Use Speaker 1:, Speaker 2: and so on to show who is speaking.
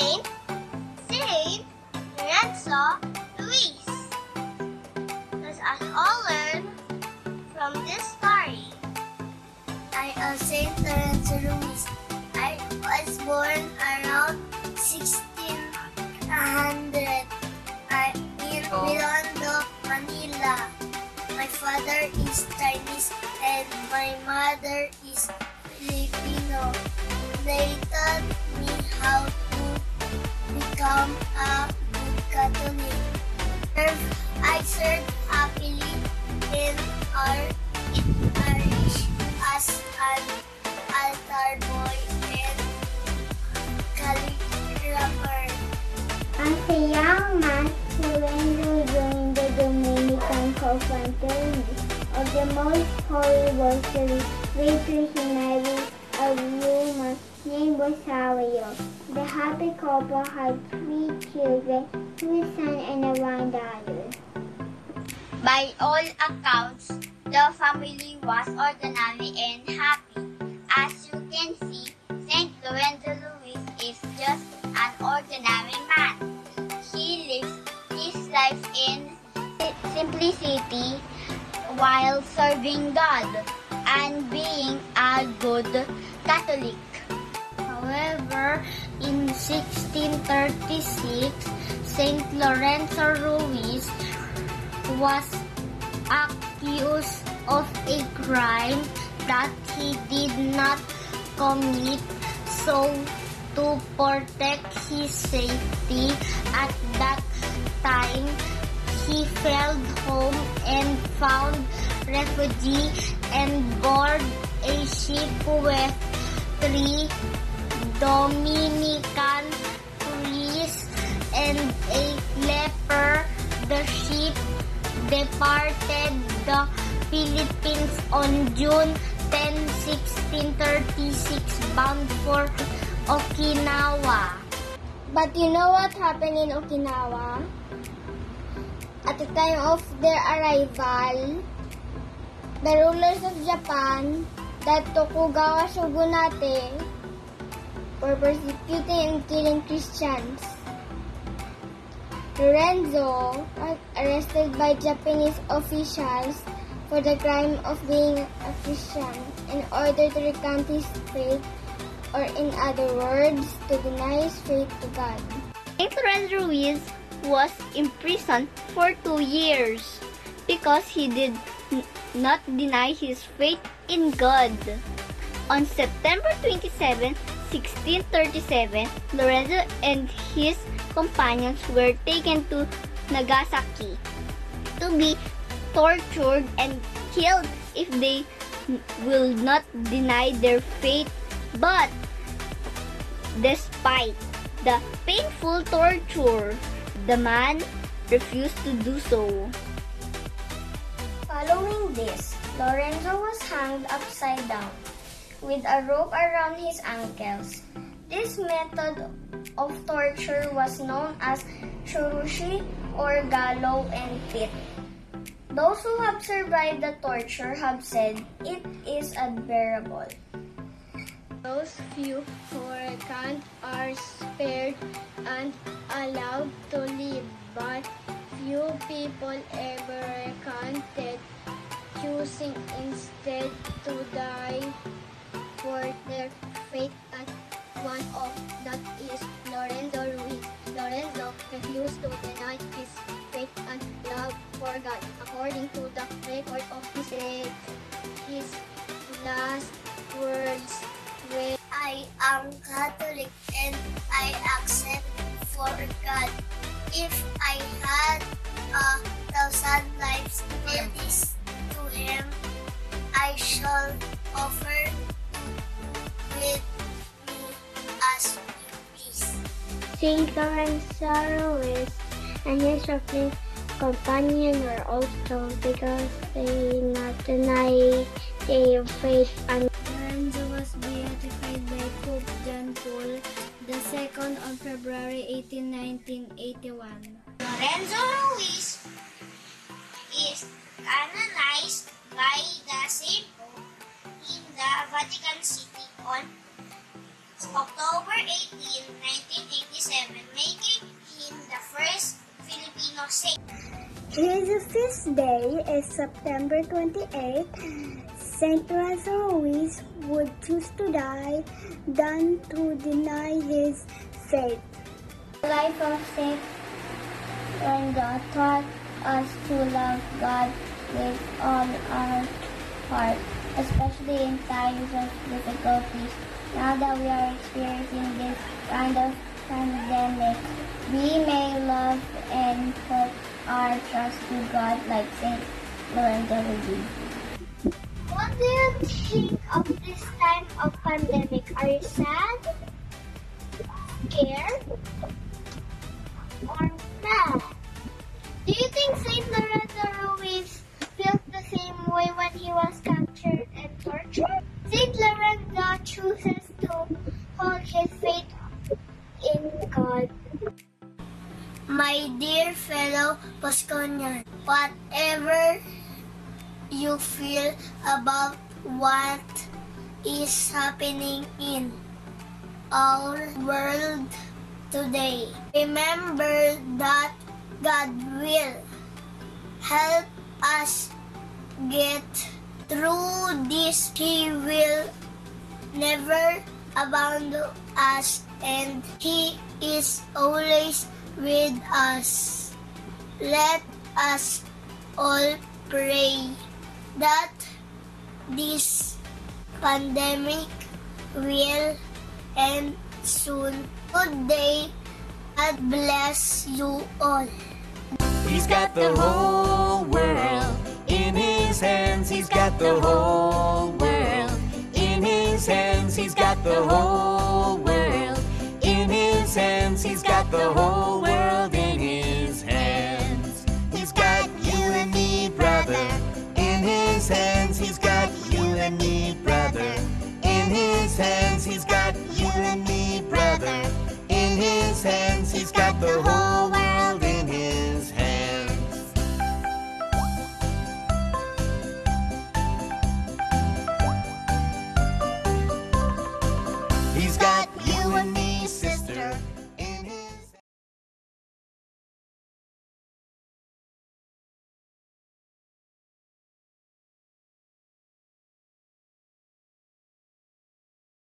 Speaker 1: Saint, Saint Lorenzo Ruiz. Let us all learn from this story. I am Saint Lorenzo Ruiz. I was born around 1600 in Filipino, Manila. My father is Chinese and my mother is Filipino. They taught me how to become a good Catholic. I served happily in our parish as an altar boy and calligrapher.
Speaker 2: As a young man, Lorenzo joined the Dominican confraternity of the Most Holy Rosary. Later, he married a woman named Rosario. The happy couple had 3 children, 2 sons and 1 daughter.
Speaker 1: By all accounts, the family was ordinary and happy. As you can see, Saint Lorenzo Ruiz is just an ordinary man. He lives his life in simplicity while serving God and being a good Catholic. However, in 1636, Saint Lorenzo Ruiz was accused of a crime that he did not commit, so to protect his safety at that time, he fled home and found refuge and board a ship with 3 Dominican priests and a leper. The ship departed the Philippines on June 10, 1636, bound for Okinawa.
Speaker 2: But you know what happened in Okinawa? At the time of their arrival, the rulers of Japan, the Tokugawa shogunate, were persecuting and killing Christians. Lorenzo was arrested by Japanese officials for the crime of being a Christian in order to recant his faith, or in other words, to deny his faith to God.
Speaker 1: Saint Lorenzo Ruiz was imprisoned for 2 years because he did not deny his faith in God. On September 27, 1637, Lorenzo and his companions were taken to Nagasaki to be tortured and killed if they will not deny their faith. But despite the painful torture, the man refused to do so.
Speaker 2: Following this, Lorenzo was hanged upside down with a rope around his ankles. This method of torture was known as shurushi or gallows and pit. Those who have survived the torture have said it is unbearable. Those few who recant are spared and allowed to live, but few people ever recanted, choosing instead to die for their faith, and one of that is Lorenzo Ruiz. Lorenzo refused to deny his faith and love for God. According to the record of his death, his last words were,
Speaker 1: I am Catholic and I accept for God. If I had 1,000 lives this to Him, I shall offer with me as you please.
Speaker 2: Saint Lorenzo Ruiz and his traveling companion were also because they did not deny their faith, and Lorenzo was beatified by Pope John Paul II on February 18, 1981.
Speaker 1: Lorenzo Ruiz is canonized by the same Pope in the Vatican City on October 18, 1987
Speaker 3: His feast day is September 28. Saint Lorenzo Ruiz would choose to die than to deny his faith.
Speaker 2: The life of Saint Lorenzo taught us to love God with all our heart, especially in times of difficulties. Now that we are experiencing this kind of pandemic, we may love and put our trust to God like Saint Lorenzo Ruiz.
Speaker 1: What do you think of this time of pandemic? Are you sad, scared, or mad? Do you think Saint Lorenzo Ruiz felt the same way when he was captured and tortured? Saint Lorenzo chooses to hold his faith in God.
Speaker 2: My dear fellow Bosconians, whatever you feel about what is happening in our world today, remember that God will help us get through this. He will never abandon us, and He is always with us. Let us all pray that this pandemic will end soon. Good day. God bless you all.
Speaker 4: He's got the whole world in his hands. He's got the whole world in his hands. He's got the whole world in his hands. He's got the whole world in his hands. He's got you and me, brother, in his hands. He's got you and me, brother, in his hands. He's got you and me, brother, in his hands. He's got the whole